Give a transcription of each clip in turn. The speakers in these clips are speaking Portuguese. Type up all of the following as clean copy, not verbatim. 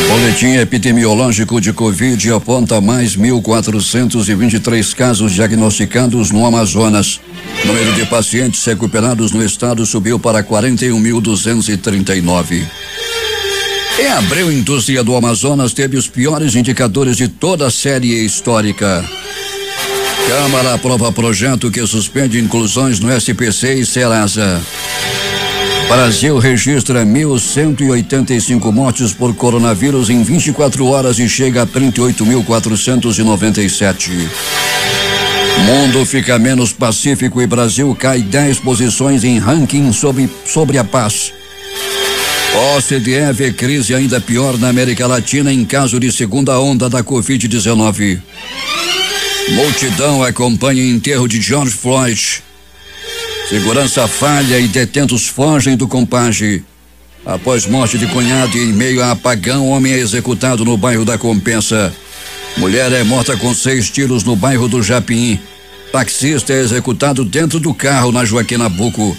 Boletim epidemiológico de Covid aponta mais 1.423 casos diagnosticados no Amazonas. O número de pacientes recuperados no estado subiu para 41.239. Em abril, a indústria do Amazonas teve os piores indicadores de toda a série histórica. Câmara aprova projeto que suspende inclusões no SPC e Serasa. Brasil registra 1.185 mortes por coronavírus em 24 horas e chega a 38.497. Mundo fica menos pacífico e Brasil cai 10 posições em ranking sobre a paz. OCDE vê crise ainda pior na América Latina em caso de segunda onda da Covid-19. Multidão acompanha enterro de George Floyd. Segurança falha e detentos fogem do Compage. Após morte de cunhado e em meio a apagão, homem é executado no bairro da Compensa. Mulher é morta com 6 tiros no bairro do Japim. Taxista é executado dentro do carro na Joaquim Nabuco.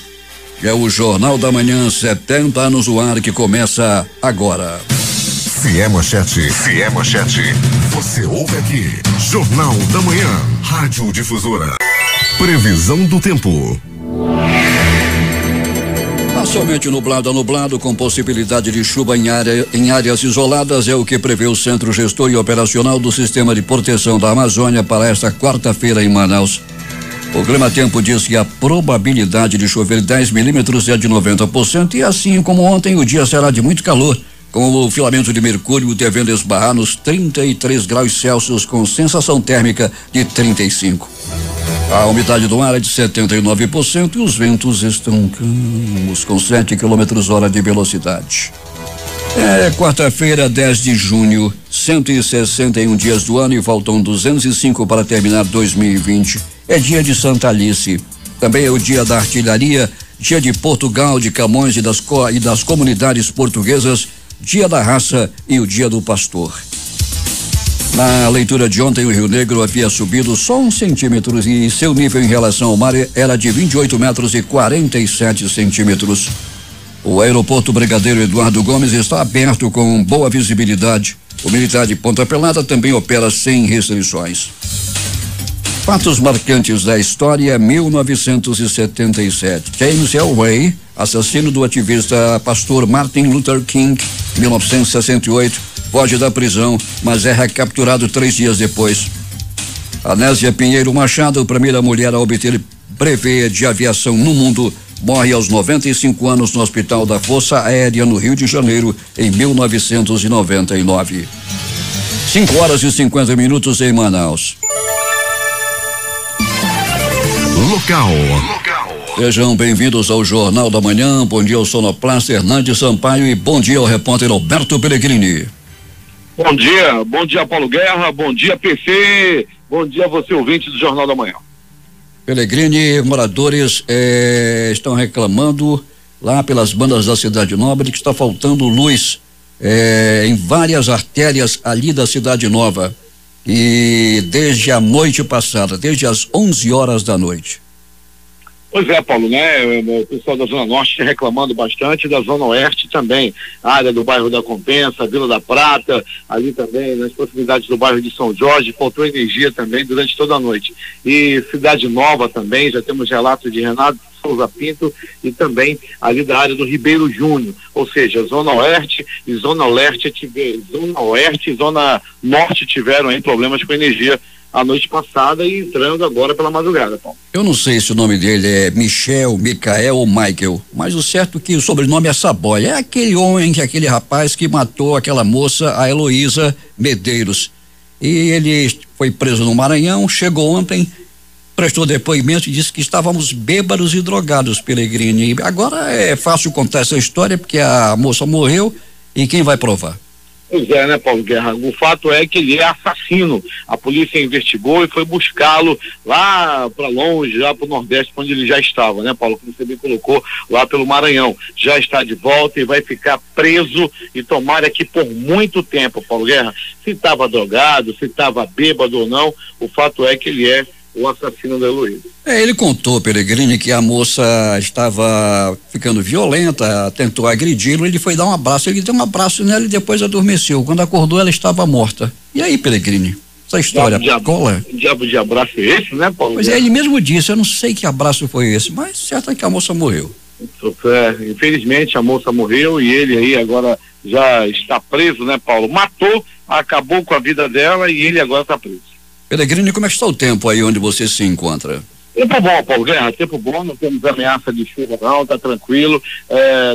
É o Jornal da Manhã, 70 anos no ar, que começa agora. Fiémanchete. Você ouve aqui. Jornal da Manhã. Rádio Difusora. Previsão do tempo. Parcialmente nublado a nublado, com possibilidade de chuva em áreas isoladas, é o que prevê o Centro Gestor e Operacional do Sistema de Proteção da Amazônia para esta quarta-feira em Manaus. O Clima Tempo diz que a probabilidade de chover 10 milímetros é de 90% e assim como ontem, o dia será de muito calor, com o filamento de mercúrio devendo esbarrar nos 33 graus Celsius com sensação térmica de 35. A umidade do ar é de 79% e os ventos estão calmos com 7 km/h de velocidade. É quarta-feira, 10 de junho, 161 dias do ano e faltam 205 para terminar 2020. É dia de Santa Alice. Também é o dia da artilharia, dia de Portugal, de Camões e das comunidades portuguesas, dia da raça e o dia do pastor. Na leitura de ontem, o Rio Negro havia subido só 1 centímetro e seu nível em relação ao mar era de 28 metros e 47 centímetros. O aeroporto Brigadeiro Eduardo Gomes está aberto com boa visibilidade. O militar de Ponta Pelada também opera sem restrições. Fatos marcantes da história: 1977. James Elway, assassino do ativista pastor Martin Luther King, 1968, foge da prisão, mas é recapturado 3 dias depois. Anésia Pinheiro Machado, primeira mulher a obter brevet de aviação no mundo, morre aos 95 anos no Hospital da Força Aérea no Rio de Janeiro, em 1999. 5 horas e 50 minutos em Manaus. Local. Sejam bem-vindos ao Jornal da Manhã. Bom dia ao sonoplasta Hernandes Sampaio e bom dia ao repórter Alberto Pellegrini. Bom dia Paulo Guerra, bom dia PC, bom dia a você ouvinte do Jornal da Manhã. Pellegrini, moradores estão reclamando lá pelas bandas da Cidade Nova de que está faltando luz em várias artérias ali da Cidade Nova. E desde a noite passada, desde as 11 horas da noite. Pois é, Paulo, né? O pessoal da Zona Norte reclamando bastante, da Zona Oeste também, a área do bairro da Compensa, Vila da Prata, ali também, nas proximidades do bairro de São Jorge, faltou energia também durante toda a noite. E Cidade Nova também, já temos relatos de Renato Souza Pinto e também ali da área do Ribeiro Júnior, ou seja, Zona Oeste e Zona Leste, Zona Oeste e Zona Norte tiveram aí problemas com energia a noite passada e entrando agora pela madrugada, Paulo. Eu não sei se o nome dele é Michel, Micael ou Michael, mas o certo é que o sobrenome é Saboia. É aquele rapaz que matou aquela moça, a Heloísa Medeiros. E ele foi preso no Maranhão, chegou ontem, prestou depoimento e disse que estávamos bêbados e drogados, Pellegrini. Agora é fácil contar essa história porque a moça morreu e quem vai provar? Pois é, né, Paulo Guerra? O fato é que ele é assassino. A polícia investigou e foi buscá-lo lá para longe, lá para o Nordeste, onde ele já estava, né, Paulo? Como você bem colocou, lá pelo Maranhão. Já está de volta e vai ficar preso e tomara que por muito tempo, Paulo Guerra. Se estava drogado, se estava bêbado ou não, o fato é que ele é o assassino da Heloísa. Ele contou, Peregrini, que a moça estava ficando violenta, tentou agredi-lo, ele foi dar um abraço, ele deu um abraço nela e depois adormeceu. Quando acordou, ela estava morta. E aí, Peregrini? Essa história cola? Diabo de abraço é esse, né, Paulo? Pois é, ele mesmo disse, eu não sei que abraço foi esse, mas certo é que a moça morreu. Infelizmente a moça morreu e ele aí agora já está preso, né, Paulo? Matou, acabou com a vida dela e ele agora está preso. Peregrini, como é que está o tempo aí onde você se encontra? Tempo bom, Paulo Guerra, tempo bom, não temos ameaça de chuva não, tá tranquilo,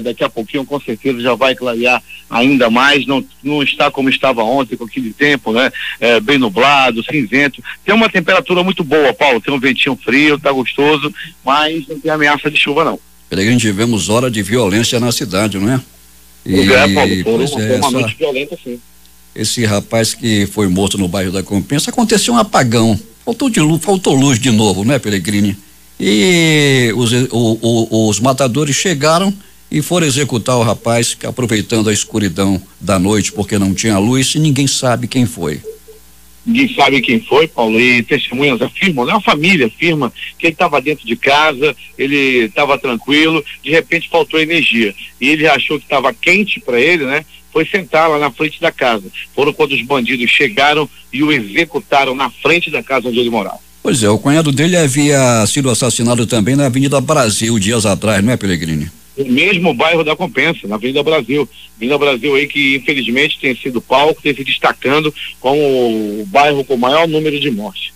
daqui a pouquinho com certeza já vai clarear ainda mais, não está como estava ontem com aquele tempo, né, bem nublado, cinzento, tem uma temperatura muito boa, Paulo, tem um ventinho frio, tá gostoso, mas não tem ameaça de chuva não. Peregrini, tivemos hora de violência na cidade, não é? Paulo, foi uma noite violenta, sim. Esse rapaz que foi morto no bairro da Compensa, aconteceu um apagão. Faltou luz de novo, né, Peregrini? E os matadores chegaram e foram executar o rapaz, aproveitando a escuridão da noite, porque não tinha luz e ninguém sabe quem foi. Ninguém sabe quem foi, Paulo, e testemunhas afirmam, né? A família afirma que ele estava dentro de casa, ele estava tranquilo, de repente faltou energia. E ele achou que estava quente para ele, né? Foi sentar lá na frente da casa. Foram quando os bandidos chegaram e o executaram na frente da casa onde ele morava. Pois é, o cunhado dele havia sido assassinado também na Avenida Brasil dias atrás, não é, Peregrini? No mesmo bairro da Compensa, na Avenida Brasil. Avenida Brasil aí que infelizmente tem sido palco, tem se destacando como o bairro com o maior número de mortes.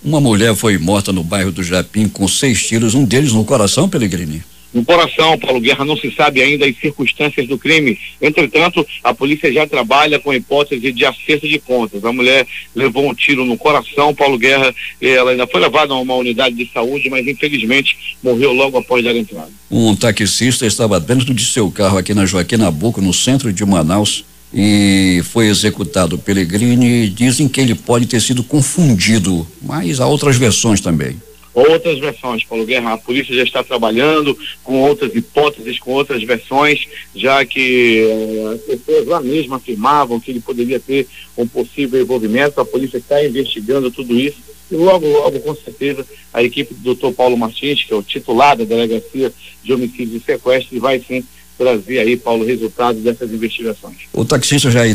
Uma mulher foi morta no bairro do Japim com 6 tiros, um deles no coração, Peregrini. No coração, Paulo Guerra, não se sabe ainda as circunstâncias do crime. Entretanto, a polícia já trabalha com a hipótese de acerto de contas. A mulher levou um tiro no coração, Paulo Guerra, ela ainda foi levada a uma unidade de saúde, mas infelizmente morreu logo após dar entrada. Um taxista estava dentro de seu carro aqui na Joaquim Nabuco, no centro de Manaus, e foi executado. Peregrini, dizem que ele pode ter sido confundido, mas há outras versões também. Outras versões, Paulo Guerra, a polícia já está trabalhando com outras hipóteses, com outras versões, já que as pessoas lá mesmo afirmavam que ele poderia ter um possível envolvimento. A polícia está investigando tudo isso e logo, com certeza, a equipe do Dr. Paulo Martins, que é o titular da Delegacia de Homicídios e Sequestros, vai sim trazer aí, Paulo, resultados dessas investigações. O taxista já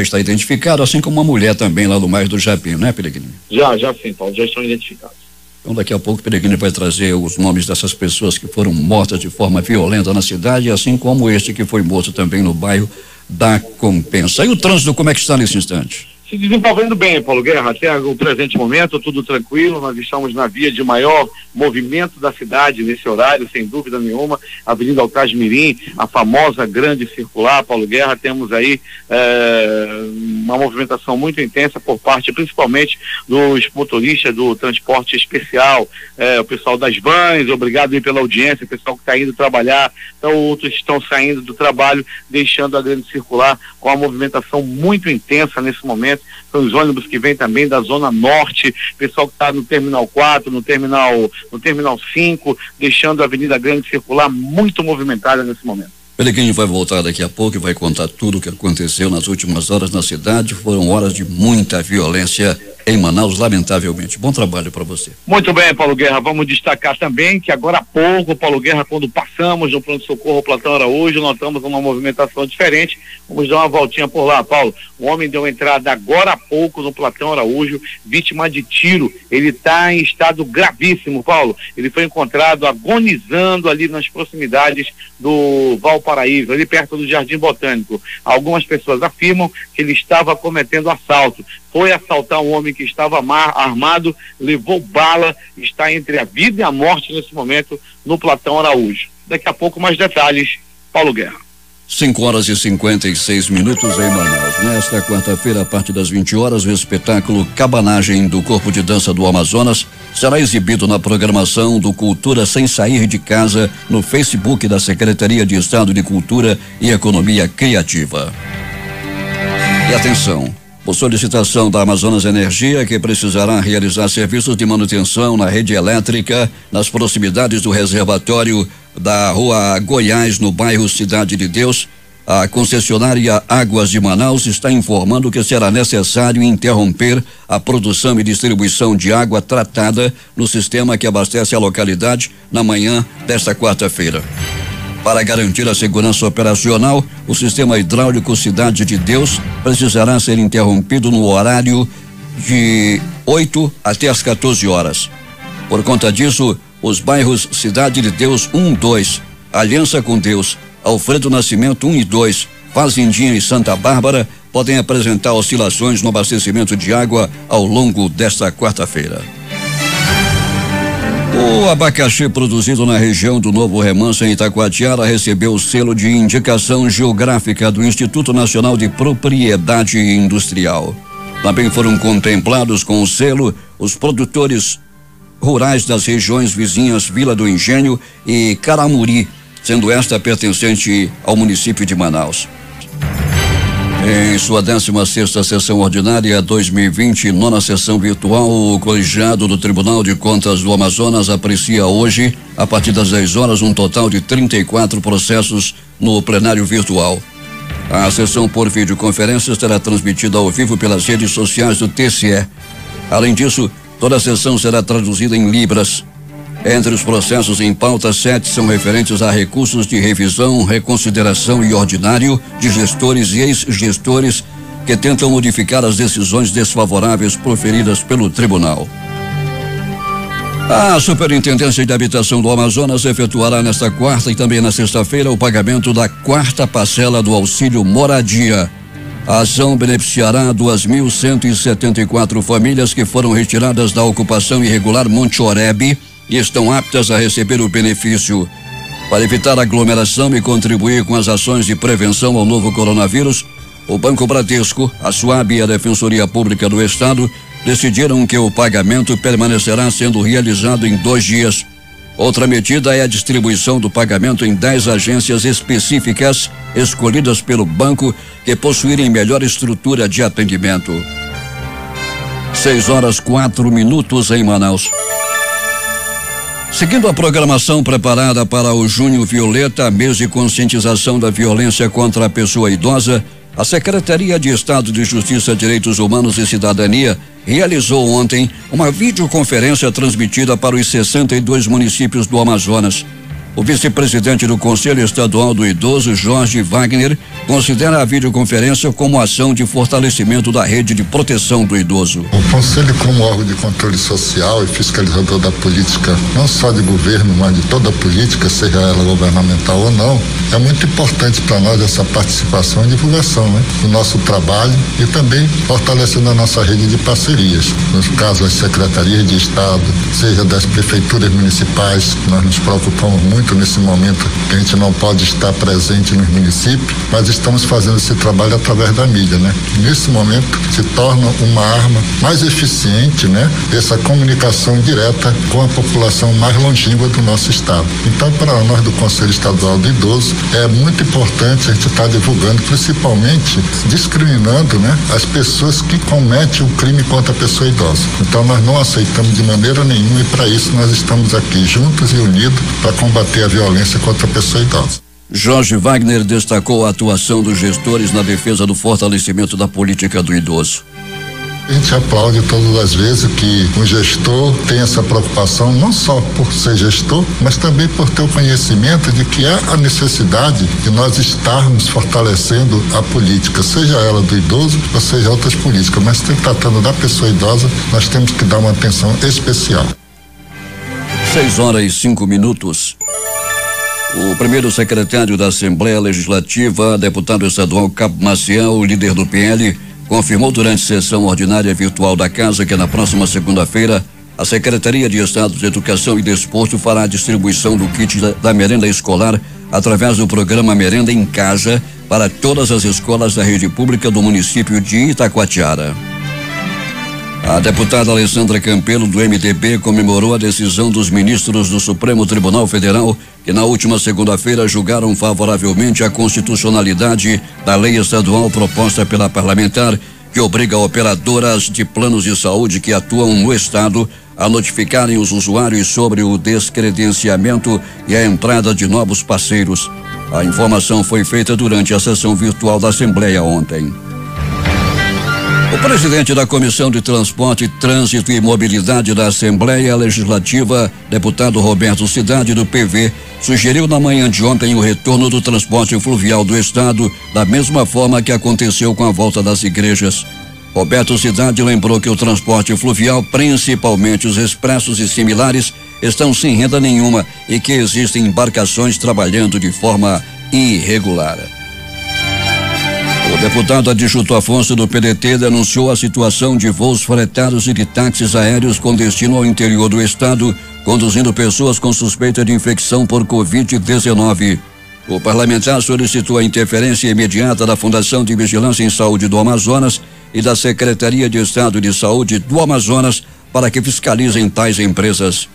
está identificado, assim como uma mulher também lá do bairro do Japim, né, Peregrini? Já sim, Paulo, já estão identificados. Então daqui a pouco o Peregrini vai trazer os nomes dessas pessoas que foram mortas de forma violenta na cidade, assim como este que foi morto também no bairro da Compensa. E o trânsito, como é que está nesse instante? Se desenvolvendo bem, Paulo Guerra, até o presente momento, tudo tranquilo, nós estamos na via de maior movimento da cidade nesse horário, sem dúvida nenhuma, Avenida Alcaz Mirim, a famosa grande circular, Paulo Guerra, temos aí uma movimentação muito intensa por parte, principalmente, dos motoristas do transporte especial, o pessoal das vans, obrigado aí pela audiência, o pessoal que está indo trabalhar, então outros estão saindo do trabalho, deixando a grande circular com a movimentação muito intensa nesse momento. São os ônibus que vêm também da Zona Norte, pessoal que está no Terminal 4, no Terminal 5, deixando a Avenida Grande Circular muito movimentada nesse momento. Peregrini vai voltar daqui a pouco e vai contar tudo o que aconteceu nas últimas horas na cidade. Foram horas de muita violência em Manaus, lamentavelmente. Bom trabalho para você. Muito bem, Paulo Guerra. Vamos destacar também que agora há pouco, Paulo Guerra, quando passamos no pronto-socorro Platão Araújo, notamos uma movimentação diferente. Vamos dar uma voltinha por lá, Paulo. O homem deu entrada agora há pouco no Platão Araújo, vítima de tiro. Ele está em estado gravíssimo, Paulo. Ele foi encontrado agonizando ali nas proximidades do Valparaíso, ali perto do Jardim Botânico. Algumas pessoas afirmam que ele estava cometendo assalto. Foi assaltar um homem que estava armado, levou bala, está entre a vida e a morte nesse momento no Platão Araújo. Daqui a pouco mais detalhes, Paulo Guerra. 5h56 em Manaus. Nesta quarta-feira, a partir das 20 horas, o espetáculo Cabanagem do Corpo de Dança do Amazonas será exibido na programação do Cultura Sem Sair de Casa no Facebook da Secretaria de Estado de Cultura e Economia Criativa. E atenção! Por solicitação da Amazonas Energia, que precisará realizar serviços de manutenção na rede elétrica nas proximidades do reservatório da Rua Goiás, no bairro Cidade de Deus, A concessionária Águas de Manaus está informando que será necessário interromper a produção e distribuição de água tratada no sistema que abastece a localidade na manhã desta quarta-feira. Para garantir a segurança operacional, o sistema hidráulico Cidade de Deus precisará ser interrompido no horário de 8 até as 14 horas. Por conta disso, os bairros Cidade de Deus 1, 2, Aliança com Deus, Alfredo Nascimento 1 e 2, Fazendinha e Santa Bárbara podem apresentar oscilações no abastecimento de água ao longo desta quarta-feira. O abacaxi produzido na região do Novo Remanso, em Itacoatiara, recebeu o selo de indicação geográfica do Instituto Nacional de Propriedade Industrial. Também foram contemplados com o selo os produtores rurais das regiões vizinhas Vila do Engenho e Caramuri, sendo esta pertencente ao município de Manaus. Em sua 16ª sessão ordinária 2020, 9ª sessão virtual, o colegiado do Tribunal de Contas do Amazonas aprecia hoje, a partir das 10 horas, um total de 34 processos no plenário virtual. A sessão por videoconferência será transmitida ao vivo pelas redes sociais do TCE. Além disso, toda a sessão será traduzida em libras. Entre os processos em pauta, 7 são referentes a recursos de revisão, reconsideração e ordinário de gestores e ex-gestores que tentam modificar as decisões desfavoráveis proferidas pelo tribunal. A Superintendência de Habitação do Amazonas efetuará nesta quarta e também na sexta-feira o pagamento da 4ª parcela do auxílio moradia. A ação beneficiará 2.174 famílias que foram retiradas da ocupação irregular Monte Oreb e estão aptas a receber o benefício. Para evitar aglomeração e contribuir com as ações de prevenção ao novo coronavírus, o Banco Bradesco, a SUAB e a Defensoria Pública do Estado decidiram que o pagamento permanecerá sendo realizado em 2 dias. Outra medida é a distribuição do pagamento em 10 agências específicas escolhidas pelo banco que possuírem melhor estrutura de atendimento. 6h04 em Manaus. Seguindo a programação preparada para o Junho Violeta, mês de conscientização da violência contra a pessoa idosa, a Secretaria de Estado de Justiça, Direitos Humanos e Cidadania realizou ontem uma videoconferência transmitida para os 62 municípios do Amazonas. O vice-presidente do Conselho Estadual do Idoso, Jorge Wagner, considera a videoconferência como ação de fortalecimento da rede de proteção do idoso. O Conselho, como órgão de controle social e fiscalizador da política, não só de governo, mas de toda a política, seja ela governamental ou não, é muito importante para nós essa participação e divulgação, do nosso trabalho e também fortalecendo a nossa rede de parcerias. No caso, as secretarias de Estado, seja das prefeituras municipais, nós nos preocupamos muito nesse momento que a gente não pode estar presente nos municípios, mas estamos fazendo esse trabalho através da mídia, Nesse momento se torna uma arma mais eficiente, Essa comunicação direta com a população mais longínqua do nosso estado. Então, para nós do Conselho Estadual do Idoso, é muito importante a gente estar divulgando, principalmente discriminando, as pessoas que cometem o crime contra a pessoa idosa. Então, nós não aceitamos de maneira nenhuma e para isso nós estamos aqui juntos e unidos para combater a violência contra a pessoa idosa. Jorge Wagner destacou a atuação dos gestores na defesa do fortalecimento da política do idoso. A gente aplaude todas as vezes que o gestor tem essa preocupação, não só por ser gestor, mas também por ter o conhecimento de que há a necessidade de nós estarmos fortalecendo a política, seja ela do idoso ou seja outras políticas, mas se tratando da pessoa idosa, nós temos que dar uma atenção especial. 6h05. O primeiro secretário da Assembleia Legislativa, deputado estadual Cabo Maciel, líder do PL, confirmou durante sessão ordinária virtual da Casa que na próxima segunda-feira a Secretaria de Estado de Educação e Desporto fará a distribuição do kit da merenda escolar através do programa Merenda em Casa para todas as escolas da rede pública do município de Itacoatiara. A deputada Alessandra Campelo, do MDB, comemorou a decisão dos ministros do Supremo Tribunal Federal que na última segunda-feira julgaram favoravelmente a constitucionalidade da lei estadual proposta pela parlamentar que obriga operadoras de planos de saúde que atuam no estado a notificarem os usuários sobre o descredenciamento e a entrada de novos parceiros. A informação foi feita durante a sessão virtual da Assembleia ontem. O presidente da Comissão de Transporte, Trânsito e Mobilidade da Assembleia Legislativa, deputado Roberto Cidade, do PV, sugeriu na manhã de ontem o retorno do transporte fluvial do estado, da mesma forma que aconteceu com a volta das igrejas. Roberto Cidade lembrou que o transporte fluvial, principalmente os expressos e similares, estão sem renda nenhuma e que existem embarcações trabalhando de forma irregular. O deputado Adjunto Afonso, do PDT, denunciou a situação de voos fretados e de táxis aéreos com destino ao interior do estado, conduzindo pessoas com suspeita de infecção por Covid-19. O parlamentar solicitou a interferência imediata da Fundação de Vigilância em Saúde do Amazonas e da Secretaria de Estado de Saúde do Amazonas para que fiscalizem tais empresas.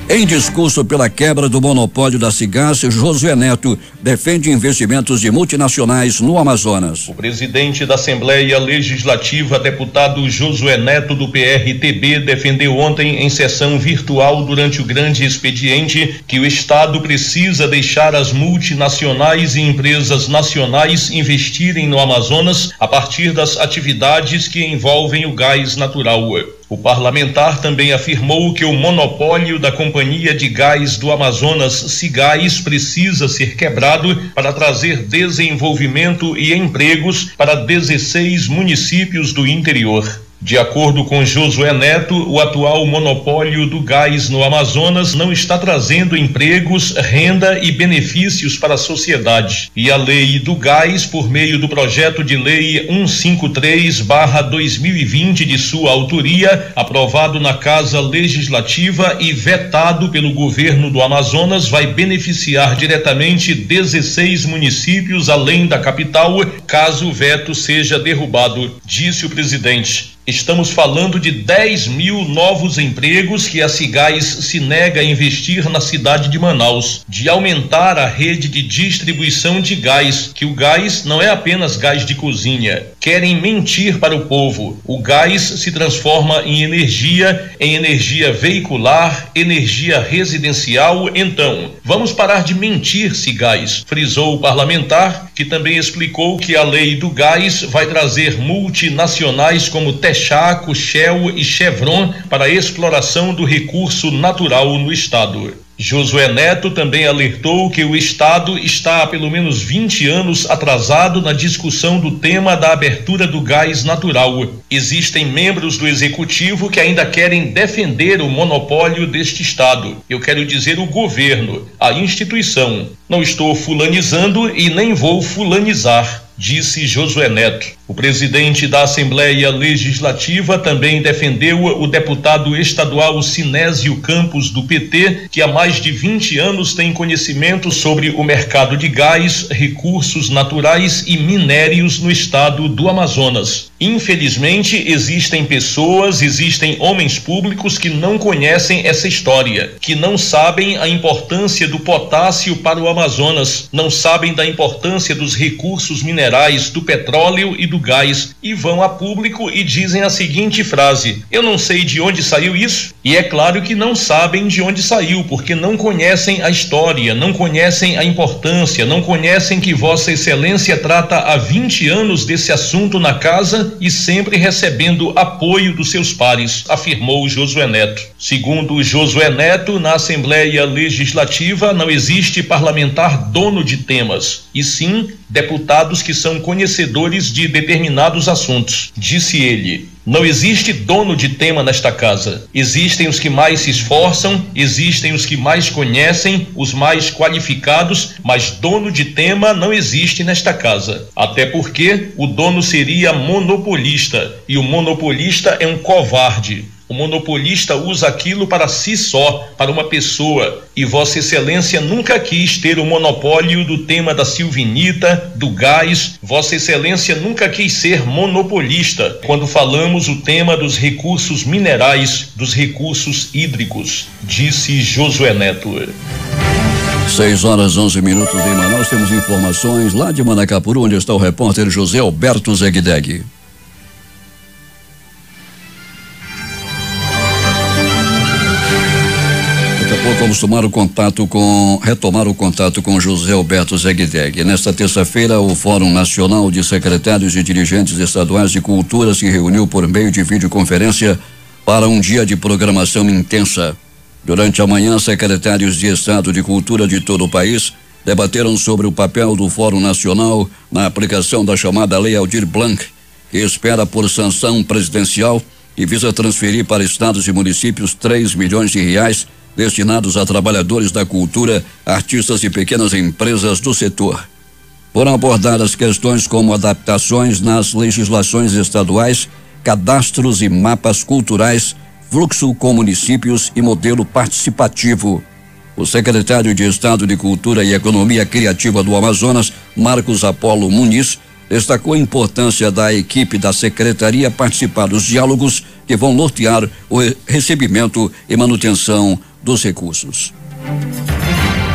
Em discurso pela quebra do monopólio da Cigás, Josué Neto defende investimentos de multinacionais no Amazonas. O presidente da Assembleia Legislativa, deputado Josué Neto, do PRTB, defendeu ontem em sessão virtual durante o grande expediente que o Estado precisa deixar as multinacionais e empresas nacionais investirem no Amazonas a partir das atividades que envolvem o gás natural. O parlamentar também afirmou que o monopólio da Companhia de Gás do Amazonas, Cigás, precisa ser quebrado para trazer desenvolvimento e empregos para 16 municípios do interior. De acordo com Josué Neto, o atual monopólio do gás no Amazonas não está trazendo empregos, renda e benefícios para a sociedade. E a lei do gás, por meio do projeto de lei 153/2020 de sua autoria, aprovado na Casa Legislativa e vetado pelo governo do Amazonas, vai beneficiar diretamente 16 municípios além da capital, caso o veto seja derrubado, disse o presidente. Estamos falando de 10 mil novos empregos que a Cigás se nega a investir na cidade de Manaus, de aumentar a rede de distribuição de gás, que o gás não é apenas gás de cozinha. Querem mentir para o povo. O gás se transforma em energia veicular, energia residencial. Então, vamos parar de mentir, Cigás, frisou o parlamentar, que também explicou que a lei do gás vai trazer multinacionais como Texaco, Shell e Chevron para a exploração do recurso natural no estado. Josué Neto também alertou que o estado está há pelo menos 20 anos atrasado na discussão do tema da abertura do gás natural. Existem membros do executivo que ainda querem defender o monopólio deste estado. Eu quero dizer o governo, a instituição. Não estou fulanizando e nem vou fulanizar, disse Josué Neto. O presidente da Assembleia Legislativa também defendeu o deputado estadual Sinésio Campos, do PT, que há mais de 20 anos tem conhecimento sobre o mercado de gás, recursos naturais e minérios no estado do Amazonas. Infelizmente, existem homens públicos que não conhecem essa história, que não sabem a importância do potássio para o Amazonas, não sabem da importância dos recursos minerais, do petróleo e do gás, e vão a público e dizem a seguinte frase: eu não sei de onde saiu isso. E é claro que não sabem de onde saiu, porque não conhecem a história, não conhecem a importância, não conhecem que Vossa Excelência trata há 20 anos desse assunto na casa e sempre recebendo apoio dos seus pares, afirmou Josué Neto. Segundo Josué Neto, na Assembleia Legislativa não existe parlamentar dono de temas, e sim deputados que são conhecedores de determinados assuntos. Disse ele: não existe dono de tema nesta casa. Existem os que mais se esforçam, existem os que mais conhecem, os mais qualificados, mas dono de tema não existe nesta casa. Até porque o dono seria monopolista, e o monopolista é um covarde. O monopolista usa aquilo para si só, para uma pessoa, e Vossa Excelência nunca quis ter o monopólio do tema da Silvinita, do gás. Vossa Excelência nunca quis ser monopolista quando falamos o tema dos recursos minerais, dos recursos hídricos, disse Josué Neto. 6h11 em Manaus. Temos informações lá de Manacapuru, onde está o repórter José Alberto Zegdeg. Vamos retomar o contato com José Alberto Zegdeg. Nesta terça-feira, o Fórum Nacional de Secretários e Dirigentes Estaduais de Cultura se reuniu por meio de videoconferência para um dia de programação intensa. Durante a manhã, secretários de Estado de Cultura de todo o país debateram sobre o papel do Fórum Nacional na aplicação da chamada Lei Aldir Blanc, que espera por sanção presidencial e visa transferir para estados e municípios 3 milhões de reais destinados a trabalhadores da cultura, artistas e pequenas empresas do setor. Foram abordadas questões como adaptações nas legislações estaduais, cadastros e mapas culturais, fluxo com municípios e modelo participativo. O secretário de Estado de Cultura e Economia Criativa do Amazonas, Marcos Apolo Muniz, destacou a importância da equipe da secretaria participar dos diálogos que vão nortear o recebimento e manutenção dos recursos.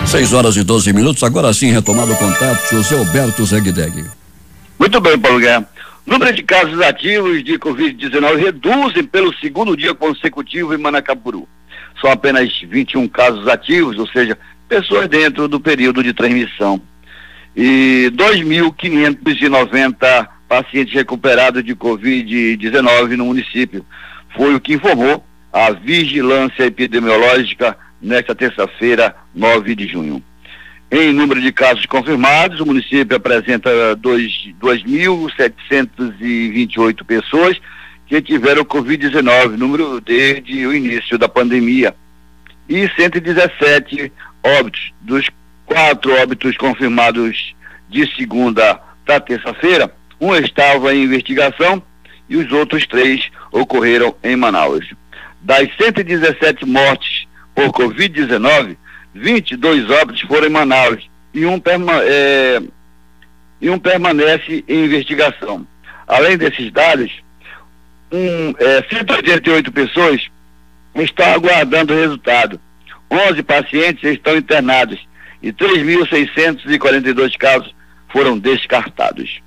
6h12. Agora sim, retomado o contato, José Alberto Zegdeg. Muito bem, Paulo Guerra. Número de casos ativos de Covid-19 reduzem pelo segundo dia consecutivo em Manacapuru. São apenas 21 casos ativos, ou seja, pessoas dentro do período de transmissão. E 2.590 pacientes recuperados de Covid-19 no município. Foi o que informou a Vigilância Epidemiológica nesta terça-feira, 9 de junho. Em número de casos confirmados, o município apresenta 2.728 pessoas que tiveram Covid-19, número desde o início da pandemia, e 117 óbitos. Dos 4 óbitos confirmados de segunda para terça-feira, um estava em investigação e os outros 3 ocorreram em Manaus. Das 117 mortes por Covid-19, 22 óbitos foram em Manaus e um permanece em investigação. Além desses dados, 188 pessoas estão aguardando o resultado. 11 pacientes estão internados e 3.642 casos foram descartados.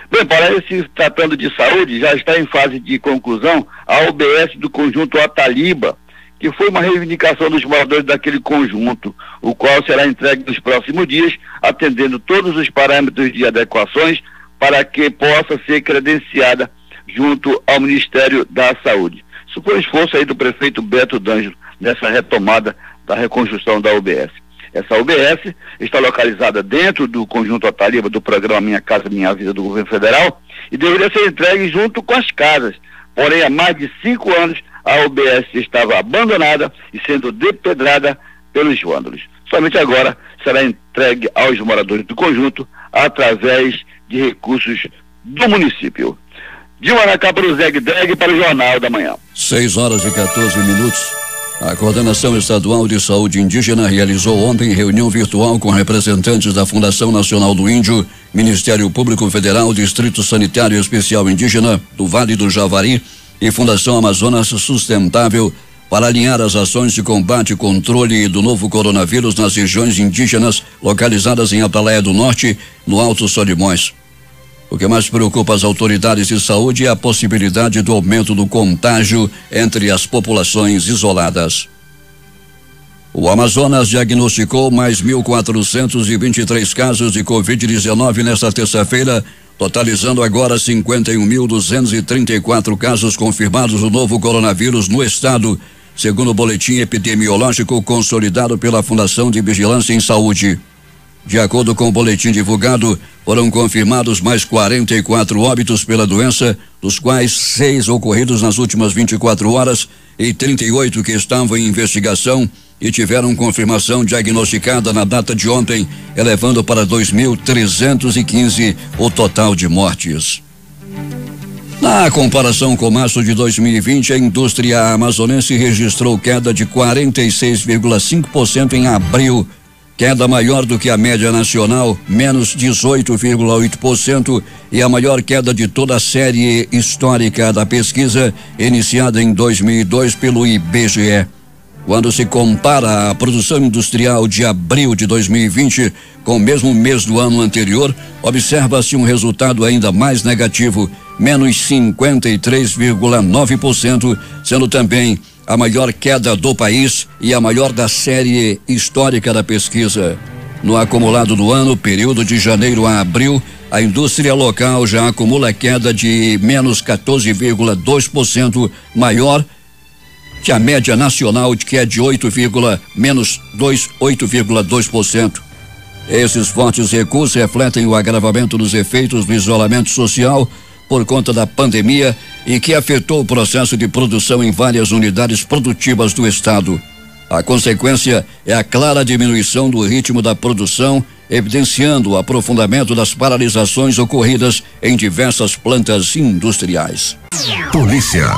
Bem, para se tratando de saúde, já está em fase de conclusão a UBS do conjunto Ataliba, que foi uma reivindicação dos moradores daquele conjunto, o qual será entregue nos próximos dias, atendendo todos os parâmetros de adequações para que possa ser credenciada junto ao Ministério da Saúde. Isso foi um esforço aí do prefeito Beto D'Angelo nessa retomada da reconstrução da UBS. Essa UBS está localizada dentro do conjunto Ataliba do programa Minha Casa Minha Vida do governo federal e deveria ser entregue junto com as casas. Porém, há mais de 5 anos a UBS estava abandonada e sendo depedrada pelos vândalos. Somente agora será entregue aos moradores do conjunto através de recursos do município. De Manacapuru, Zegdeg para o Jornal da Manhã. 6h14. A Coordenação Estadual de Saúde Indígena realizou ontem reunião virtual com representantes da Fundação Nacional do Índio, Ministério Público Federal, Distrito Sanitário Especial Indígena do Vale do Javari e Fundação Amazonas Sustentável para alinhar as ações de combate e controle do novo coronavírus nas regiões indígenas localizadas em Atalaia do Norte, no Alto Solimões. O que mais preocupa as autoridades de saúde é a possibilidade do aumento do contágio entre as populações isoladas. O Amazonas diagnosticou mais 1.423 casos de Covid-19 nesta terça-feira, totalizando agora 51.234 casos confirmados do novo coronavírus no estado, segundo o boletim epidemiológico consolidado pela Fundação de Vigilância em Saúde. De acordo com o boletim divulgado, foram confirmados mais 44 óbitos pela doença, dos quais 6 ocorridos nas últimas 24 horas e 38 que estavam em investigação e tiveram confirmação diagnosticada na data de ontem, elevando para 2.315 o total de mortes. Na comparação com março de 2020, a indústria amazonense registrou queda de 46,5% em abril, queda maior do que a média nacional, menos 18,8%, e a maior queda de toda a série histórica da pesquisa, iniciada em 2002 pelo IBGE. Quando se compara a produção industrial de abril de 2020 com o mesmo mês do ano anterior, observa-se um resultado ainda mais negativo, menos 53,9%, sendo também a maior queda do país e a maior da série histórica da pesquisa. No acumulado do ano, período de janeiro a abril, a indústria local já acumula queda de menos 14,2%, maior que a média nacional, que é de 8,2%. Esses fortes recuos refletem o agravamento dos efeitos do isolamento social por conta da pandemia e que afetou o processo de produção em várias unidades produtivas do estado. A consequência é a clara diminuição do ritmo da produção, evidenciando o aprofundamento das paralisações ocorridas em diversas plantas industriais. Polícia.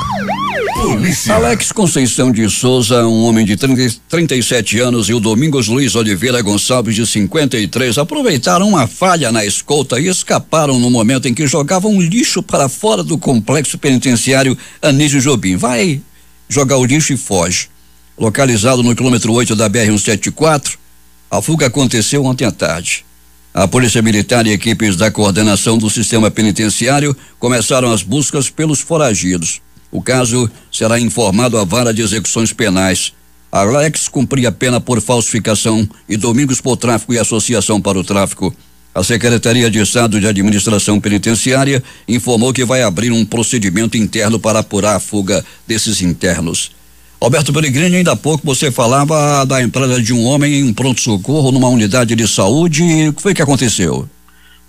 Alex Conceição de Souza, um homem de 37 anos, e o Domingos Luiz Oliveira Gonçalves, de 53, aproveitaram uma falha na escolta e escaparam no momento em que jogavam lixo para fora do complexo penitenciário Anísio Jobim. Vai jogar o lixo e foge. Localizado no quilômetro 8 da BR-174, a fuga aconteceu ontem à tarde. A Polícia Militar e equipes da coordenação do sistema penitenciário começaram as buscas pelos foragidos. O caso será informado à Vara de Execuções Penais. Alex cumpria pena por falsificação e Domingos por tráfico e associação para o tráfico. A Secretaria de Estado de Administração Penitenciária informou que vai abrir um procedimento interno para apurar a fuga desses internos. Alberto Pellegrini, ainda há pouco você falava da entrada de um homem em um pronto-socorro numa unidade de saúde. O que foi que aconteceu?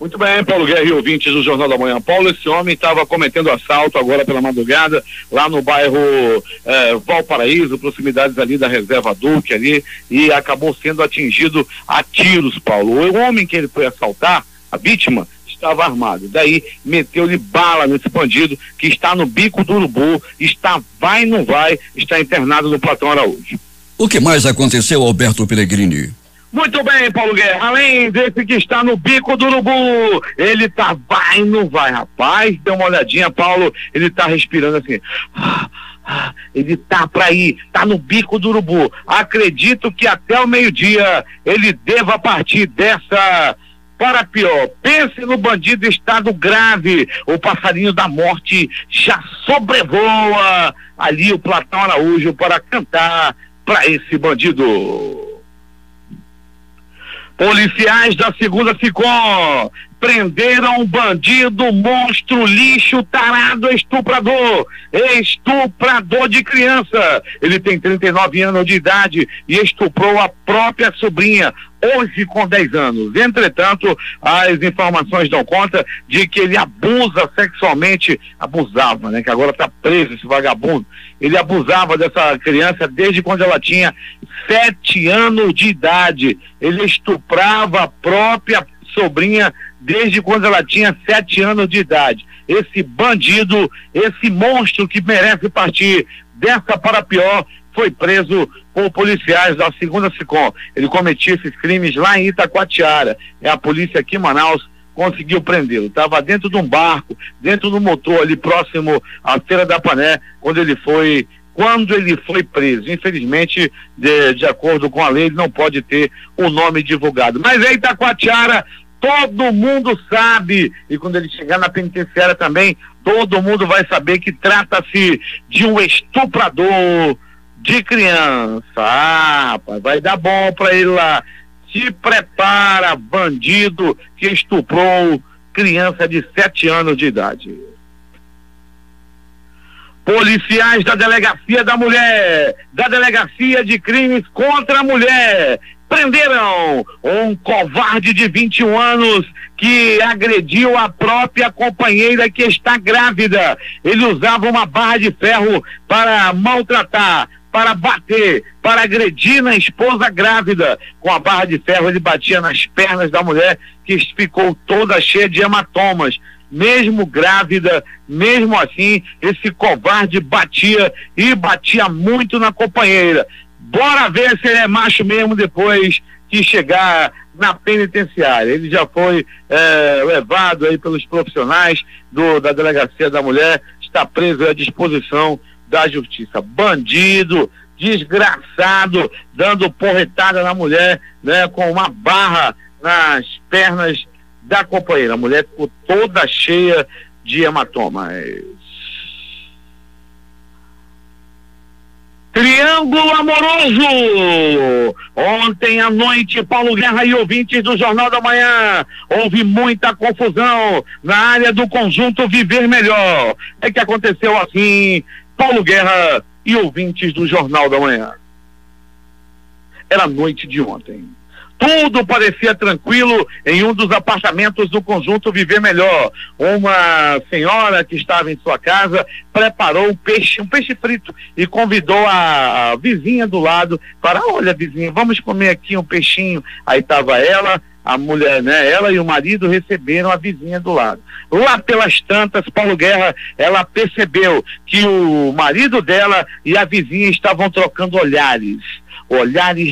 Muito bem, Paulo Guerra e ouvintes do Jornal da Manhã. Paulo, esse homem estava cometendo assalto agora pela madrugada, lá no bairro Valparaíso, proximidades ali da Reserva Duque ali, e acabou sendo atingido a tiros, Paulo. O homem que ele foi assaltar, a vítima, estava armado. Daí meteu-lhe bala nesse bandido que está no bico do urubu, vai não vai, está internado no Platão Araújo. O que mais aconteceu, Alberto Pellegrini? Muito bem, Paulo Guerra, além desse que está no bico do urubu, ele vai não vai, rapaz, dê uma olhadinha, Paulo, ele está respirando assim, ele tá pra ir, tá no bico do urubu. Acredito que até o meio-dia ele deva partir dessa para pior. Pense no bandido em estado grave. O passarinho da morte já sobrevoa ali o Platão Araújo para cantar para esse bandido. Policiais da 2ª SICOM prenderam um bandido, monstro, lixo, tarado, estuprador de criança. Ele tem 39 anos de idade e estuprou a própria sobrinha, hoje com 10 anos. Entretanto, as informações dão conta de que ele abusava, né? Que agora está preso esse vagabundo. Ele abusava dessa criança desde quando ela tinha 7 anos de idade. Ele estuprava a própria sobrinha desde quando ela tinha 7 anos de idade. Esse bandido, esse monstro que merece partir dessa para pior, foi preso por policiais da 2ª SICOM. Ele cometia esses crimes lá em Itacoatiara. A polícia aqui em Manaus conseguiu prendê-lo. Estava dentro de um barco, dentro do motor ali próximo à Feira da Pané, quando ele foi preso. Infelizmente, de acordo com a lei, ele não pode ter o nome divulgado. Mas em Itacoatiara, todo mundo sabe, e quando ele chegar na penitenciária também, todo mundo vai saber que trata-se de um estuprador de criança. Rapaz, vai dar bom pra ele lá. Se prepara, bandido que estuprou criança de 7 anos de idade. Policiais da Delegacia da Mulher, da Delegacia de Crimes contra a Mulher, prenderam um covarde de 21 anos que agrediu a própria companheira que está grávida. Ele usava uma barra de ferro para maltratar, para bater, para agredir na esposa grávida. Com a barra de ferro ele batia nas pernas da mulher, que ficou toda cheia de hematomas. Mesmo grávida, mesmo assim, esse covarde batia e batia muito na companheira. Bora ver se ele é macho mesmo depois que chegar na penitenciária. Ele já foi levado aí pelos profissionais da Delegacia da Mulher, está preso à disposição da Justiça. Bandido, desgraçado, dando porretada na mulher, né, com uma barra nas pernas da companheira. A mulher ficou toda cheia de hematomas. Triângulo amoroso. Ontem à noite, Paulo Guerra e ouvintes do Jornal da Manhã, houve muita confusão na área do conjunto Viver Melhor. É que aconteceu assim, Paulo Guerra e ouvintes do Jornal da Manhã. Era a noite de ontem. Tudo parecia tranquilo em um dos apartamentos do conjunto Viver Melhor. Uma senhora que estava em sua casa preparou um peixe frito, e convidou a vizinha do lado para: olha, vizinha, vamos comer aqui um peixinho. Aí estava ela, a mulher, né? Ela e o marido receberam a vizinha do lado. Lá pelas tantas, Paulo Guerra, ela percebeu que o marido dela e a vizinha estavam trocando olhares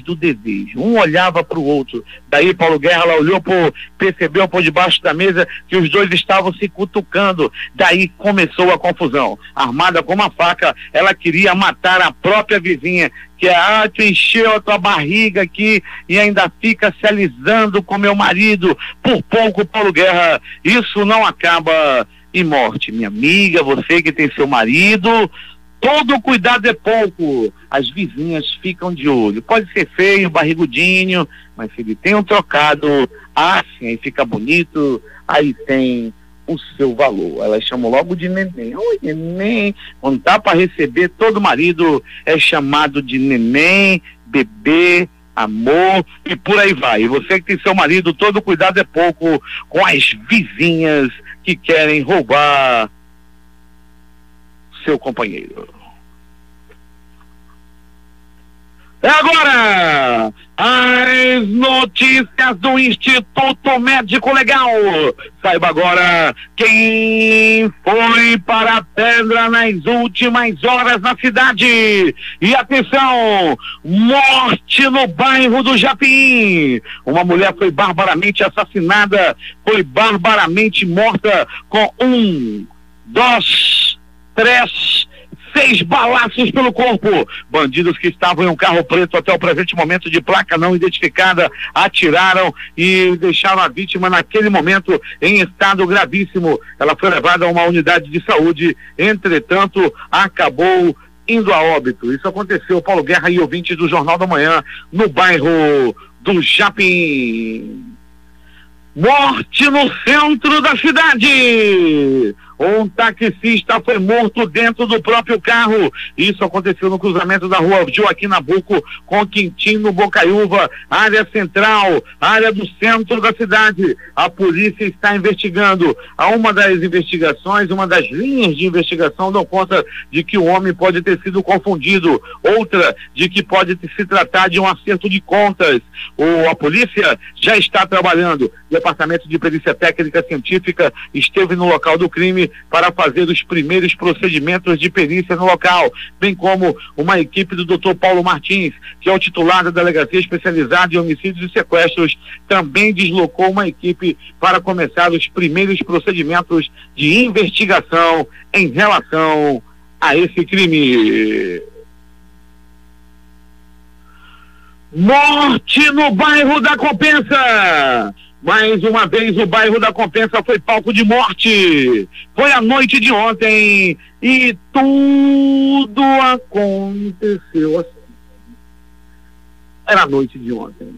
do desejo. Um olhava para o outro. Daí Paulo Guerra, ela olhou, percebeu por debaixo da mesa que os dois estavam se cutucando. Daí começou a confusão. Armada com uma faca, ela queria matar a própria vizinha, que tu encheu a tua barriga aqui e ainda fica se alisando com meu marido. Por pouco, Paulo Guerra, isso não acaba em morte. Minha amiga, você que tem seu marido, todo cuidado é pouco. As vizinhas ficam de olho. Pode ser feio, barrigudinho, mas se ele tem um trocado, assim, aí fica bonito, aí tem o seu valor. Elas chamam logo de neném. Oi, neném. Quando tá para receber, todo marido é chamado de neném, bebê, amor, e por aí vai. E você que tem seu marido, todo cuidado é pouco com as vizinhas que querem roubar seu companheiro. Agora, as notícias do Instituto Médico Legal. Saiba agora quem foi para a pedra nas últimas horas na cidade. E atenção, morte no bairro do Japim. Uma mulher foi barbaramente assassinada, foi barbaramente morta com 1, 2, 3, 6 balaços pelo corpo. Bandidos que estavam em um carro preto até o presente momento, de placa não identificada, atiraram e deixaram a vítima naquele momento em estado gravíssimo. Ela foi levada a uma unidade de saúde, entretanto acabou indo a óbito. Isso aconteceu, Paulo Guerra e ouvintes do Jornal da Manhã, no bairro do Japim. Morte no centro da cidade. Um taxista foi morto dentro do próprio carro. Isso aconteceu no cruzamento da rua Joaquim Nabuco com Quintino Bocaiúva, área central, área do centro da cidade. A polícia está investigando. Uma das investigações, uma das linhas de investigação dão conta de que o homem pode ter sido confundido. Outra, de que pode se tratar de um acerto de contas. A polícia já está trabalhando. O Departamento de Perícia Técnica Científica esteve no local do crime para fazer os primeiros procedimentos de perícia no local, bem como uma equipe do Dr. Paulo Martins, que é o titular da Delegacia Especializada em Homicídios e Sequestros, também deslocou uma equipe para começar os primeiros procedimentos de investigação em relação a esse crime. Morte no bairro da Compensa. Mais uma vez o bairro da Compensa foi palco de morte. Foi a noite de ontem e tudo aconteceu assim. Era a noite de ontem.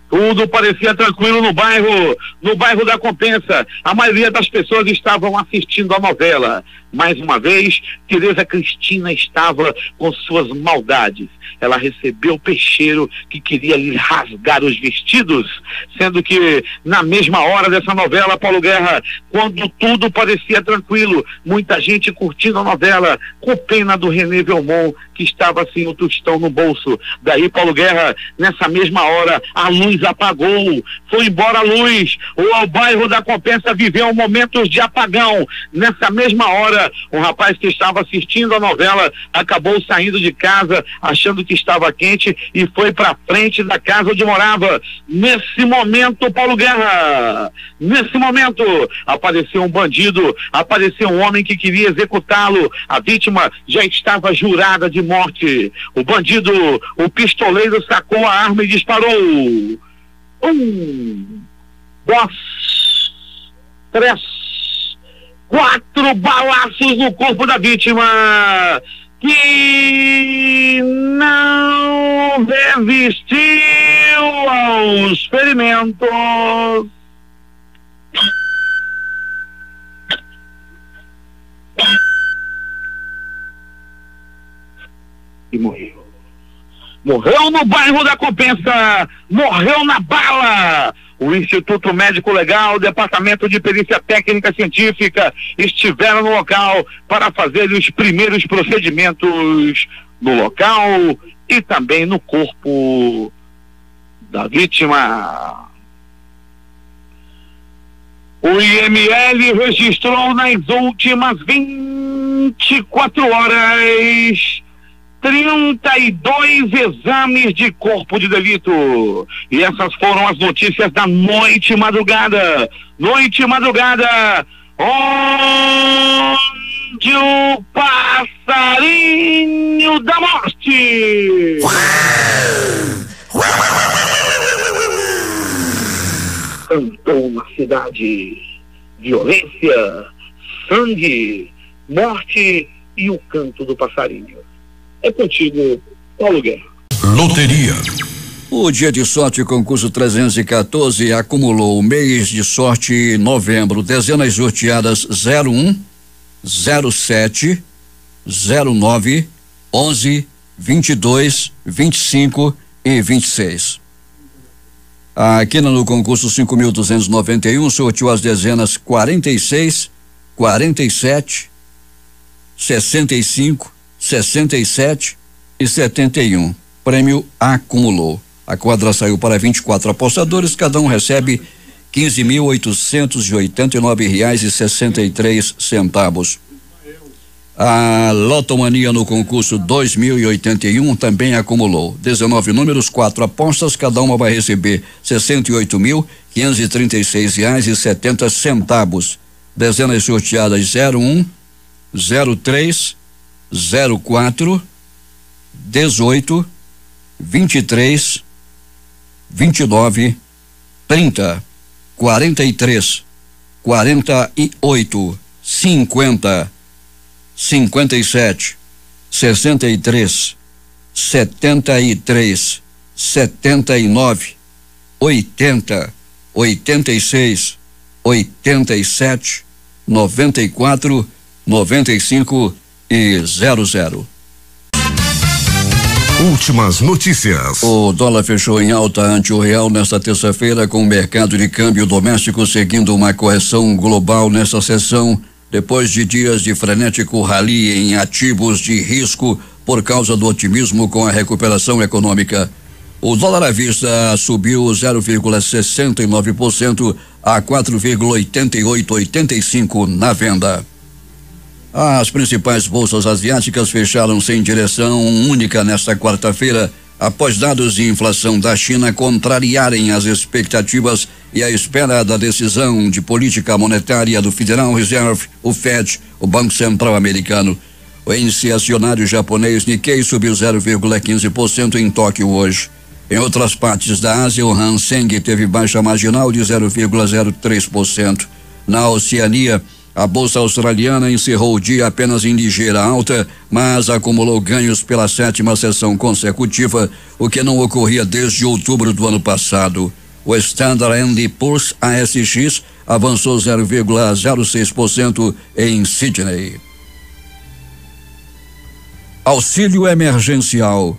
Tudo parecia tranquilo no bairro da Compensa. A maioria das pessoas estavam assistindo a novela. Mais uma vez, Tereza Cristina estava com suas maldades. Ela recebeu o peixeiro que queria lhe rasgar os vestidos, sendo que na mesma hora dessa novela, Paulo Guerra, quando tudo parecia tranquilo, muita gente curtindo a novela, com pena do René Belmont, que estava assim, o tostão no bolso. Daí, Paulo Guerra, nessa mesma hora, a luz apagou, foi embora a luz. O bairro da Compensa viveu momentos de apagão. Nessa mesma hora, um rapaz que estava assistindo a novela acabou saindo de casa achando que estava quente e foi para frente da casa onde morava. Nesse momento, Paulo Guerra, nesse momento apareceu um bandido, apareceu um homem que queria executá-lo. A vítima já estava jurada de morte. O bandido, o pistoleiro, sacou a arma e disparou. 1, 2, 3, 4 balaços no corpo da vítima. que não resistiu aos ferimentos. E morreu. Morreu no bairro da Compensa, morreu na bala. O Instituto Médico Legal, o Departamento de Perícia Técnica Científica estiveram no local para fazer os primeiros procedimentos no local e também no corpo da vítima. O IML registrou nas últimas 24 horas 32 exames de corpo de delito. E essas foram as notícias da noite e madrugada. Noite e madrugada, onde o passarinho da morte cantou na cidade. Violência, sangue, morte e o canto do passarinho. É contigo, Paulo Guerra. Loteria. O dia de sorte concurso 314 acumulou o mês de sorte novembro, dezenas sorteadas 01, 07, 09, 11, 22, 25 e 26. Aqui no concurso 5.291 sorteou as dezenas 46, 47, 65, 67 e 71. Prêmio acumulou. A quadra saiu para 24 apostadores, cada um recebe R$15.889,63. A Lotomania no concurso 2081 também acumulou 19 números, 4 apostas, cada uma vai receber R$68.536,70. Dezenas sorteadas 01, 03, 04, 18, 23, 29, 30, 43, 48, 50, 57, 63, 73, 79, 80, 86, 87, 94, 95 e 00. Últimas notícias. O dólar fechou em alta ante o real nesta terça-feira, com o mercado de câmbio doméstico seguindo uma correção global nesta sessão, depois de dias de frenético rally em ativos de risco por causa do otimismo com a recuperação econômica. O dólar à vista subiu 0,69% a 4,8885 na venda. As principais bolsas asiáticas fecharam-se em direção única nesta quarta-feira, após dados de inflação da China contrariarem as expectativas e a espera da decisão de política monetária do Federal Reserve, o Fed, o Banco Central Americano. O índice acionário japonês Nikkei subiu 0,15% em Tóquio hoje. Em outras partes da Ásia, o Hang Seng teve baixa marginal de 0,03%. Na Oceania, a bolsa australiana encerrou o dia apenas em ligeira alta, mas acumulou ganhos pela 7ª sessão consecutiva, o que não ocorria desde outubro do ano passado. O Standard & Poor's ASX avançou 0,06% em Sydney. Auxílio emergencial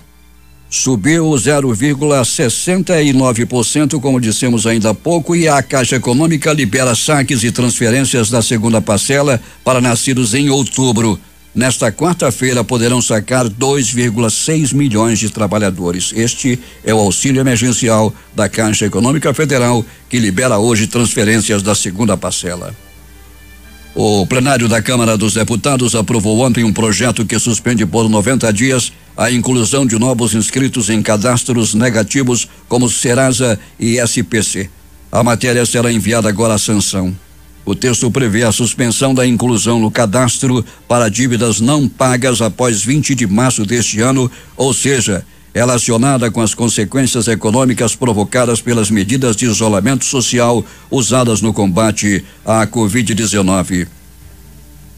subiu 0,69%, como dissemos ainda há pouco, e a Caixa Econômica libera saques e transferências da segunda parcela para nascidos em outubro. Nesta quarta-feira poderão sacar 2,6 milhões de trabalhadores. Este é o auxílio emergencial da Caixa Econômica Federal, que libera hoje transferências da segunda parcela. O plenário da Câmara dos Deputados aprovou ontem um projeto que suspende por 90 dias a inclusão de novos inscritos em cadastros negativos como Serasa e SPC. A matéria será enviada agora à sanção. O texto prevê a suspensão da inclusão no cadastro para dívidas não pagas após 20 de março deste ano, ou seja, relacionada com as consequências econômicas provocadas pelas medidas de isolamento social usadas no combate à Covid-19.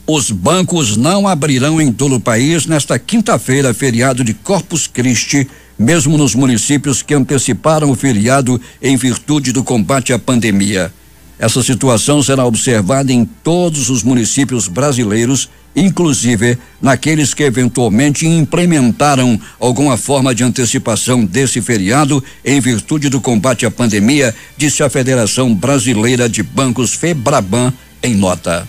Os bancos não abrirão em todo o país nesta quinta-feira, feriado de Corpus Christi, mesmo nos municípios que anteciparam o feriado em virtude do combate à pandemia. Essa situação será observada em todos os municípios brasileiros, inclusive naqueles que eventualmente implementaram alguma forma de antecipação desse feriado em virtude do combate à pandemia, disse a Federação Brasileira de Bancos, FEBRABAN, em nota.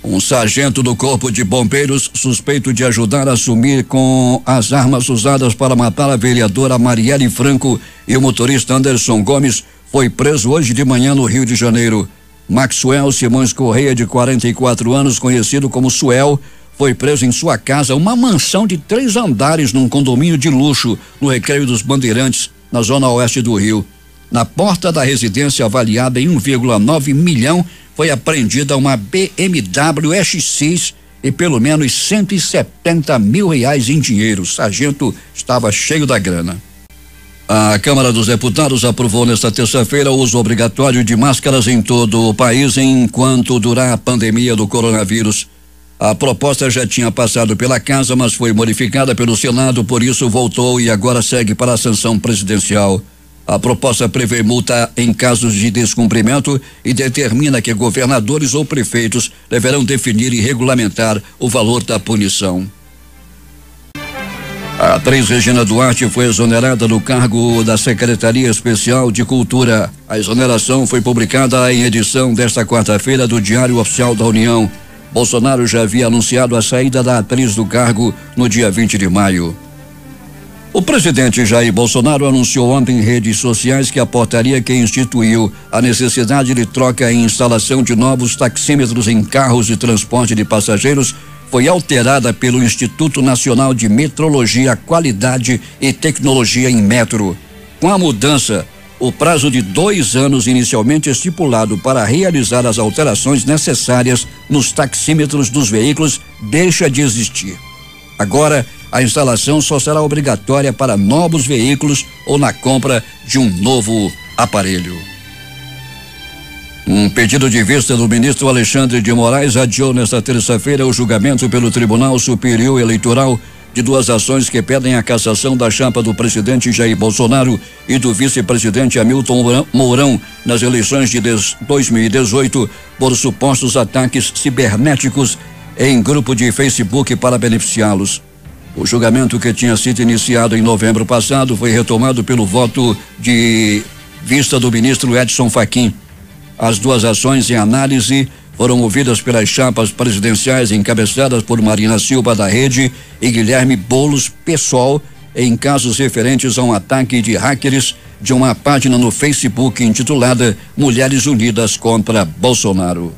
Um sargento do Corpo de Bombeiros, suspeito de ajudar a sumir com as armas usadas para matar a vereadora Marielle Franco e o motorista Anderson Gomes, foi preso hoje de manhã no Rio de Janeiro. Maxwell Simões Correia, de 44 anos, conhecido como Suel, foi preso em sua casa, uma mansão de 3 andares num condomínio de luxo no Recreio dos Bandeirantes, na zona oeste do Rio. Na porta da residência, avaliada em 1,9 milhão, foi apreendida uma BMW X6 e pelo menos 170 mil reais em dinheiro. O sargento estava cheio da grana. A Câmara dos Deputados aprovou nesta terça-feira o uso obrigatório de máscaras em todo o país enquanto durar a pandemia do coronavírus. A proposta já tinha passado pela Casa, mas foi modificada pelo Senado, por isso voltou e agora segue para a sanção presidencial. A proposta prevê multa em casos de descumprimento e determina que governadores ou prefeitos deverão definir e regulamentar o valor da punição. A atriz Regina Duarte foi exonerada do cargo da Secretaria Especial de Cultura. A exoneração foi publicada em edição desta quarta-feira do Diário Oficial da União. Bolsonaro já havia anunciado a saída da atriz do cargo no dia 20 de maio. O presidente Jair Bolsonaro anunciou ontem em redes sociais que a portaria que instituiu a necessidade de troca e instalação de novos taxímetros em carros de transporte de passageiros foi alterada pelo Instituto Nacional de Metrologia, Qualidade e Tecnologia em Metro. Com a mudança, o prazo de 2 anos inicialmente estipulado para realizar as alterações necessárias nos taxímetros dos veículos deixa de existir. Agora, a instalação só será obrigatória para novos veículos ou na compra de um novo aparelho. Um pedido de vista do ministro Alexandre de Moraes adiou nesta terça-feira o julgamento pelo Tribunal Superior Eleitoral de 2 ações que pedem a cassação da chapa do presidente Jair Bolsonaro e do vice-presidente Hamilton Mourão nas eleições de 2018 por supostos ataques cibernéticos em grupo de Facebook para beneficiá-los. O julgamento, que tinha sido iniciado em novembro passado, foi retomado pelo voto de vista do ministro Edson Fachin. As 2 ações em análise foram ouvidas pelas chapas presidenciais encabeçadas por Marina Silva da Rede e Guilherme Boulos PSOL em casos referentes a um ataque de hackers de uma página no Facebook intitulada Mulheres Unidas contra Bolsonaro.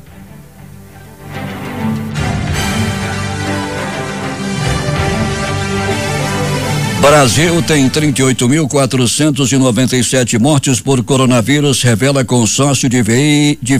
Brasil tem 38.497 mortes por coronavírus, revela consórcio de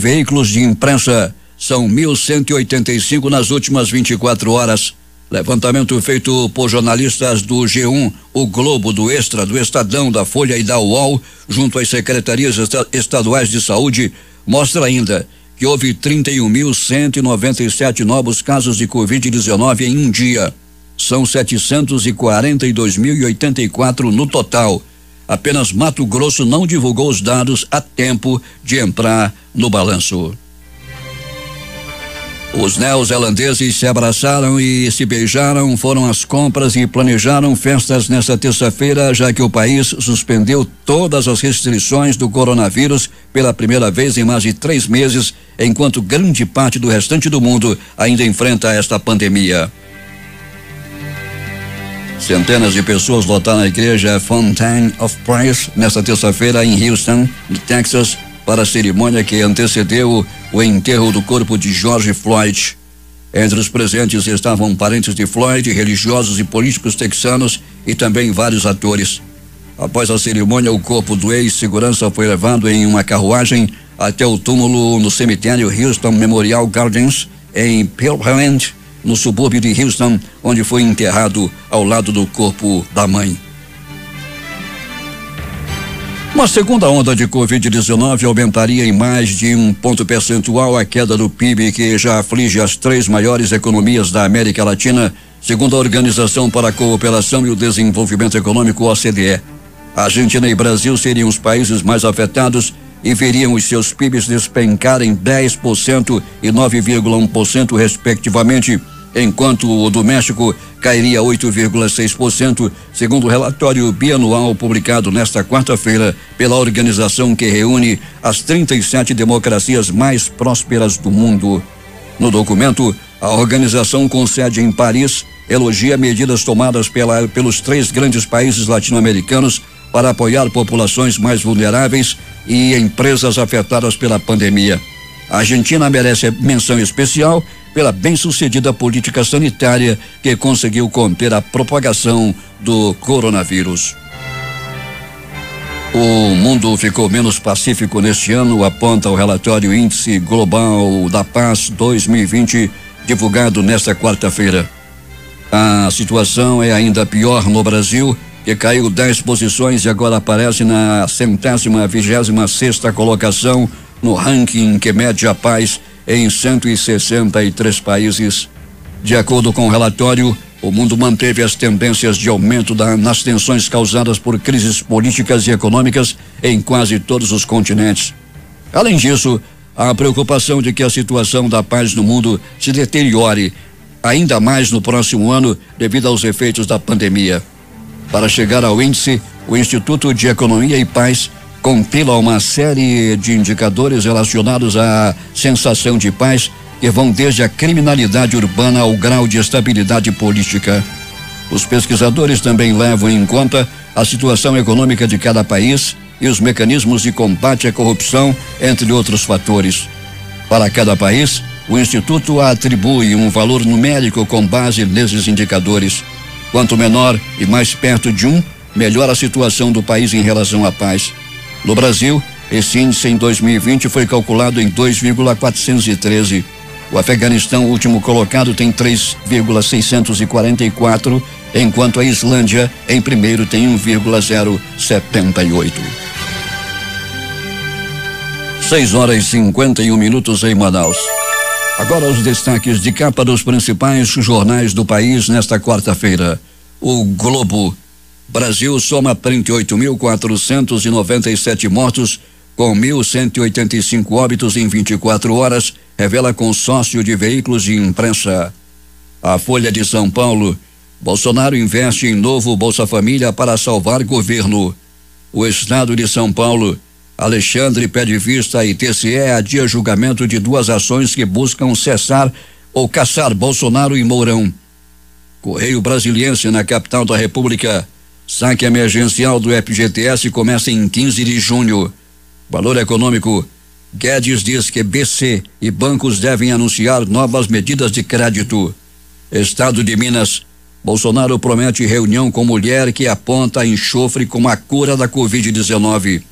veículos de imprensa. São 1.185 nas últimas 24 horas. Levantamento feito por jornalistas do G1, o Globo, do Extra, do Estadão, da Folha e da UOL, junto às secretarias estaduais de saúde, mostra ainda que houve 31.197 novos casos de Covid-19 em um dia. São 742.084 no total. Apenas Mato Grosso não divulgou os dados a tempo de entrar no balanço. Os neozelandeses se abraçaram e se beijaram, foram às compras e planejaram festas nesta terça-feira, já que o país suspendeu todas as restrições do coronavírus pela primeira vez em mais de 3 meses, enquanto grande parte do restante do mundo ainda enfrenta esta pandemia. Centenas de pessoas lotaram a igreja Fountain of Praise nesta terça-feira em Houston, no Texas, para a cerimônia que antecedeu o enterro do corpo de George Floyd. Entre os presentes estavam parentes de Floyd, religiosos e políticos texanos e também vários atores. Após a cerimônia, o corpo do ex-segurança foi levado em uma carruagem até o túmulo no cemitério Houston Memorial Gardens, em Pearland, no subúrbio de Houston, onde foi enterrado ao lado do corpo da mãe. Uma segunda onda de Covid-19 aumentaria em mais de 1 ponto percentual a queda do PIB, que já aflige as 3 maiores economias da América Latina, segundo a Organização para a Cooperação e o Desenvolvimento Econômico, OCDE. A Argentina e Brasil seriam os países mais afetados e veriam os seus PIBs despencarem 10% e 9,1% respectivamente, enquanto o do México cairia 8,6%, segundo o relatório bianual publicado nesta quarta-feira pela organização que reúne as 37 democracias mais prósperas do mundo. No documento, a organização com sede em Paris elogia medidas tomadas pelos 3 grandes países latino-americanos para apoiar populações mais vulneráveis e empresas afetadas pela pandemia. A Argentina merece menção especial pela bem-sucedida política sanitária que conseguiu conter a propagação do coronavírus. O mundo ficou menos pacífico neste ano, aponta o relatório Índice Global da Paz 2020, divulgado nesta quarta-feira. A situação é ainda pior no Brasil, que caiu 10 posições e agora aparece na 126ª colocação no ranking que mede a paz em 163 países. De acordo com o relatório, o mundo manteve as tendências de aumento nas tensões causadas por crises políticas e econômicas em quase todos os continentes. Além disso, há a preocupação de que a situação da paz no mundo se deteriore ainda mais no próximo ano devido aos efeitos da pandemia. Para chegar ao índice, o Instituto de Economia e Paz compila uma série de indicadores relacionados à sensação de paz que vão desde a criminalidade urbana ao grau de estabilidade política. Os pesquisadores também levam em conta a situação econômica de cada país e os mecanismos de combate à corrupção, entre outros fatores. Para cada país, o Instituto atribui um valor numérico com base nesses indicadores. Quanto menor e mais perto de 1, melhor a situação do país em relação à paz. No Brasil, esse índice em 2020 foi calculado em 2,413. O Afeganistão, último colocado, tem 3,644, enquanto a Islândia, em primeiro, tem 1,078. 6h51 em Manaus. Agora os destaques de capa dos principais jornais do país nesta quarta-feira. O Globo. Brasil soma 38.497 mortos, com 1.185 óbitos em 24 horas, revela consórcio de veículos de imprensa. A Folha de São Paulo. Bolsonaro investe em novo Bolsa Família para salvar governo. O Estado de São Paulo. Alexandre pede vista e TCE adia julgamento de 2 ações que buscam cessar ou caçar Bolsonaro e Mourão. Correio Brasiliense, na capital da República. Saque emergencial do FGTS começa em 15 de junho. Valor econômico. Guedes diz que BC e bancos devem anunciar novas medidas de crédito. Estado de Minas. Bolsonaro promete reunião com mulher que aponta enxofre como a cura da Covid-19.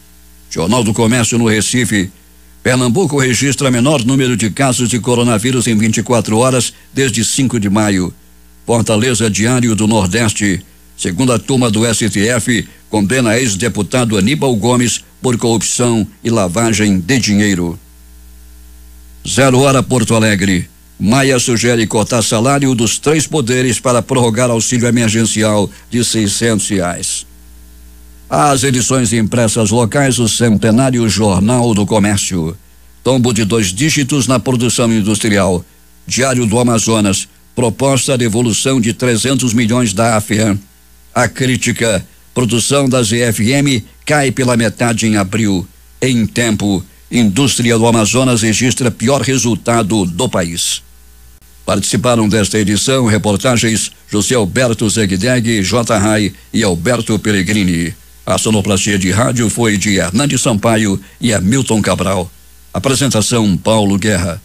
Jornal do Comércio no Recife. Pernambuco registra menor número de casos de coronavírus em 24 horas desde 5 de maio. Fortaleza Diário do Nordeste. Segunda turma do STF condena ex-deputado Aníbal Gomes por corrupção e lavagem de dinheiro. 0 hora Porto Alegre. Maia sugere cortar salário dos 3 poderes para prorrogar auxílio emergencial de R$600. As edições impressas locais, o centenário Jornal do Comércio. Tombo de 2 dígitos na produção industrial. Diário do Amazonas. Proposta de devolução de 300 milhões da AFEAM. A crítica. Produção da ZFM cai pela metade em abril. Em Tempo. Indústria do Amazonas registra pior resultado do país. Participaram desta edição reportagens José Alberto Zegdeg, J. Rai e Alberto Pellegrini. A sonoplastia de rádio foi de Hernandes Sampaio e Hamilton Cabral. Apresentação Paulo Guerra.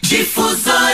Difusora